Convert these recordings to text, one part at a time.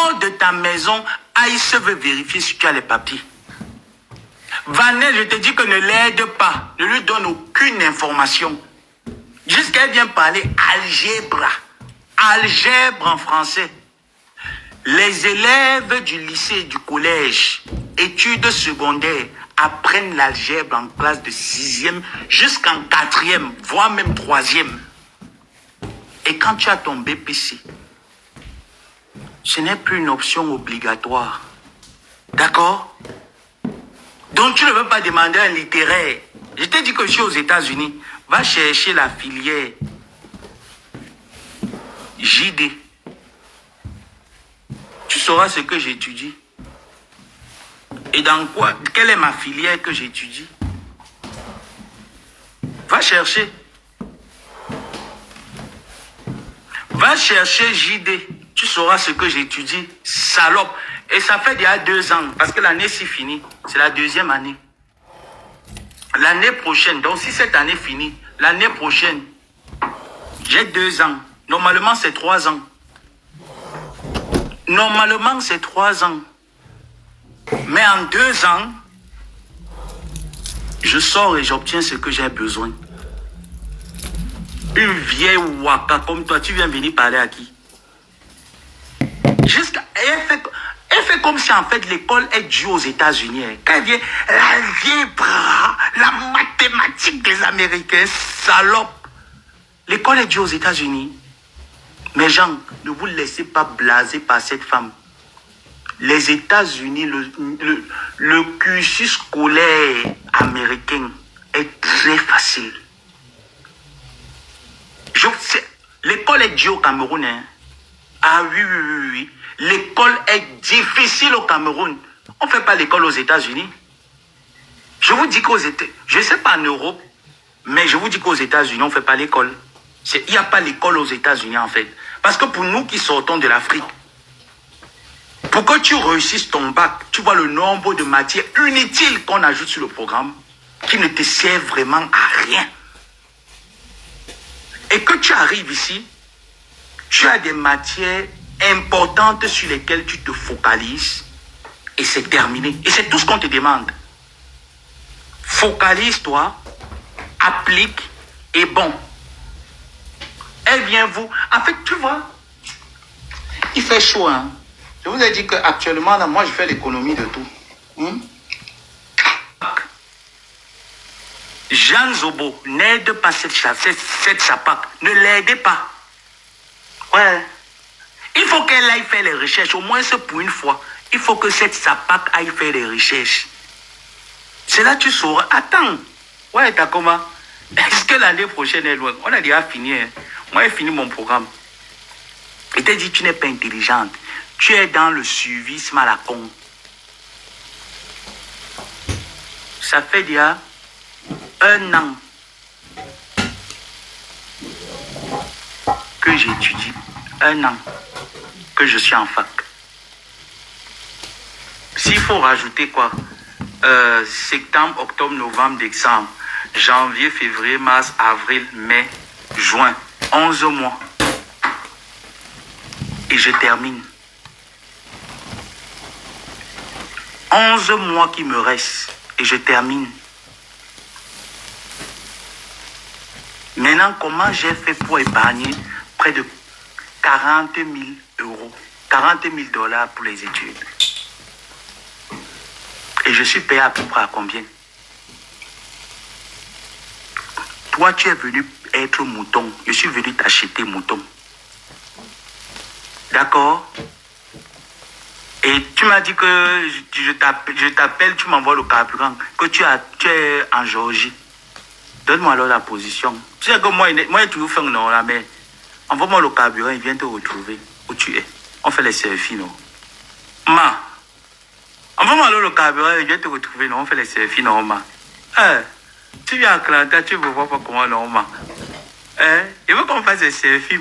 sors de ta maison, Aïssa veut vérifier si tu as les papiers. Vanessa, je te dis que ne l'aide pas, ne lui donne aucune information. Jusqu'à elle vient parler algèbre. Algèbre en français. Les élèves du lycée et du collège, études secondaires, apprennent l'algèbre en classe de 6e jusqu'en 4e, voire même 3e. Et quand tu as ton BPC, ce n'est plus une option obligatoire. D'accord? Donc tu ne veux pas demander un littéraire. Je t'ai dit que je suis aux États-Unis. Va chercher la filière JD. Tu sauras ce que j'étudie. Et dans quoi? Quelle est ma filière que j'étudie? Va chercher. Va chercher JD. Tu sauras ce que j'étudie. Salope. Et ça fait déjà 2 ans. Parce que l'année s'est finie. C'est la 2e année. L'année prochaine. Donc si cette année finit, l'année prochaine, j'ai 2 ans. Normalement, c'est 3 ans. Normalement, c'est 3 ans. Mais en 2 ans, je sors et j'obtiens ce que j'ai besoin. Une vieille waka comme toi, tu viens venir parler à qui? Elle fait comme si en fait l'école est due aux États-Unis. Quand elle vient, l'algèbre, la mathématique des Américains, salope. L'école est due aux États-Unis. Mais gens, ne vous laissez pas blaser par cette femme. Les États-Unis, le cursus scolaire américain est très facile. L'école est due au Cameroun. Hein. Ah oui. L'école est difficile au Cameroun. On ne fait pas l'école aux États-Unis. Je vous dis qu'aux États-Unis, je ne sais pas en Europe, mais je vous dis qu'aux États-Unis, on ne fait pas l'école. Il n'y a pas l'école aux États-Unis en fait. Parce que pour nous qui sortons de l'Afrique, pour que tu réussisses ton bac, tu vois le nombre de matières inutiles qu'on ajoute sur le programme qui ne te servent vraiment à rien. Et que tu arrives ici, tu as des matières importantes sur lesquelles tu te focalises et c'est terminé. Et c'est tout ce qu'on te demande. Focalise-toi, applique et bon. Elle vient vous... En fait, tu vois, il fait chaud, hein. Je vous ai dit qu'actuellement, là, moi, je fais l'économie de tout. Jean Zobo, n'aide pas cette SAPAC. Ne l'aidez pas. Ouais. Il faut qu'elle aille faire les recherches, au moins pour une fois. Il faut que cette SAPAC aille faire les recherches. C'est là que tu sauras. Attends. Ouais, t'as comment? Est-ce que l'année prochaine est loin? On a déjà fini. Hein. Moi, j'ai fini mon programme. Et t'as dit, tu n'es pas intelligente. Tu es dans le suivisme à la con. Ça fait déjà 1 an que j'étudie. 1 an que je suis en fac. S'il faut rajouter quoi? Septembre, octobre, novembre, décembre, janvier, février, mars, avril, mai, juin. 11 mois. Et je termine. 11 mois qui me restent. Et je termine. Maintenant, comment j'ai fait pour épargner près de 40 000 euros, 40 000 $ pour les études? Et je suis payé à peu près à combien? Toi, tu es venu être mouton. Je suis venu t'acheter mouton. D'accord? Et tu m'as dit que je t'appelle, tu m'envoies le carburant, que tu es en Géorgie. Donne-moi alors la position. Tu sais que moi j'ai toujours fait un nom là, mais envoie-moi le carburant, il vient te retrouver où tu es. On fait les selfies, non? Envoie-moi alors le carburant, il vient te retrouver, non? On fait les selfies, non, tu viens à Atlanta, tu ne vois pas comment, non, il veut qu'on fasse des selfies,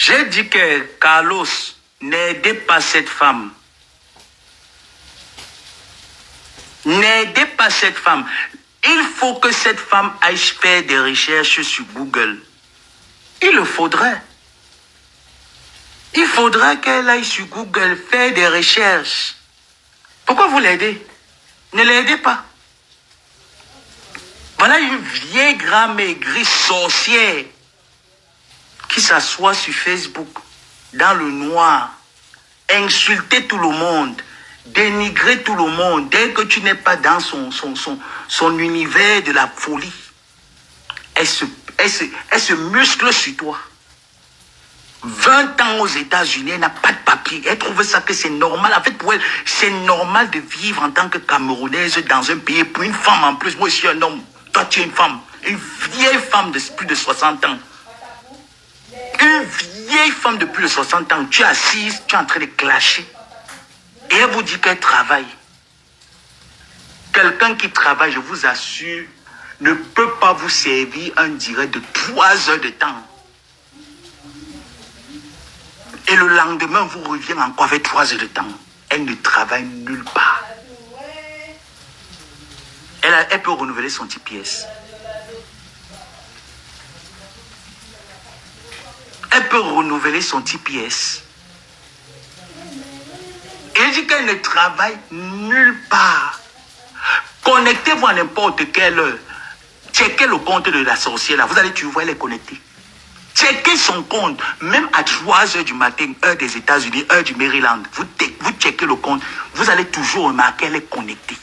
J'ai dit que Carlos n'aidait pas cette femme. N'aidez pas cette femme. Il faut que cette femme aille faire des recherches sur Google. Il le faudrait. Il faudrait qu'elle aille sur Google faire des recherches. Pourquoi vous l'aidez? Ne l'aidez pas. Voilà une vieille grand maigrie sorcière qui s'assoit sur Facebook, dans le noir, insulter tout le monde, dénigrer tout le monde. Dès que tu n'es pas dans son univers de la folie, elle se muscle sur toi. 20 ans aux États-Unis, elle n'a pas de papier. Elle trouve ça que c'est normal. En fait, pour elle, c'est normal de vivre en tant que Camerounaise dans un pays. Pour une femme en plus, moi je suis un homme. Toi, tu es une femme. Une vieille femme de plus de 60 ans. Une vieille femme de plus de 60 ans. Tu es assise, tu es en train de clasher. Et elle vous dit qu'elle travaille. Quelqu'un qui travaille, je vous assure, ne peut pas vous servir un direct de 3 heures de temps. Et le lendemain, vous revenez encore avec 3 heures de temps. Elle ne travaille nulle part. Elle peut renouveler son TPS. Elle peut renouveler son TPS. Et elle dit qu'elle ne travaille nulle part. Connectez-vous à n'importe quelle heure. Checkez le compte de la sorcière là. Vous allez, tu vois, elle est connectée. Checkez son compte. Même à 3 heures du matin, heure des États-Unis, heure du Maryland. Vous checkez le compte. Vous allez toujours remarquer qu'elle est connectée.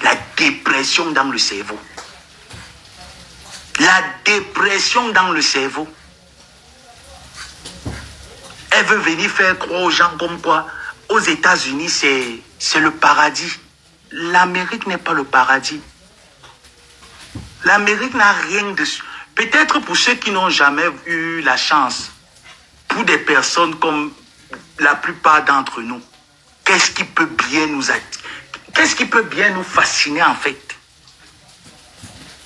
La dépression dans le cerveau. La dépression dans le cerveau. Elle veut venir faire croire aux gens comme quoi aux États-Unis, c'est le paradis. L'Amérique n'est pas le paradis. L'Amérique n'a rien de... Peut-être pour ceux qui n'ont jamais eu la chance, pour des personnes comme la plupart d'entre nous, qu'est-ce qui peut bien nous attirer? Qu'est-ce qui peut bien nous fasciner en fait?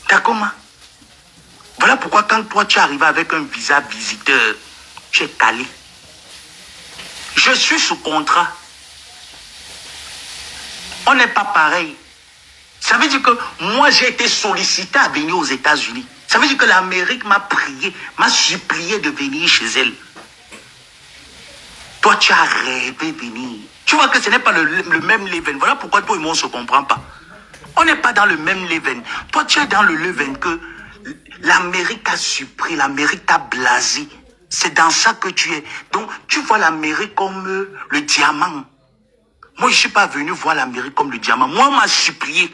D'accord? Voilà pourquoi quand toi tu arrives avec un visa visiteur, tu es calé. Je suis sous contrat. On n'est pas pareil. Ça veut dire que moi j'ai été sollicité à venir aux États-Unis. Ça veut dire que l'Amérique m'a prié, m'a supplié de venir chez elle. Toi tu as rêvé de venir. Tu vois que ce n'est pas le même level. Voilà pourquoi toi et moi on ne se comprend pas. On n'est pas dans le même level. Toi tu es dans le level que l'Amérique a surpris, l'Amérique t'a blasé. C'est dans ça que tu es. Donc tu vois l'Amérique comme le diamant. Moi je ne suis pas venu voir l'Amérique comme le diamant. Moi on m'a supplié.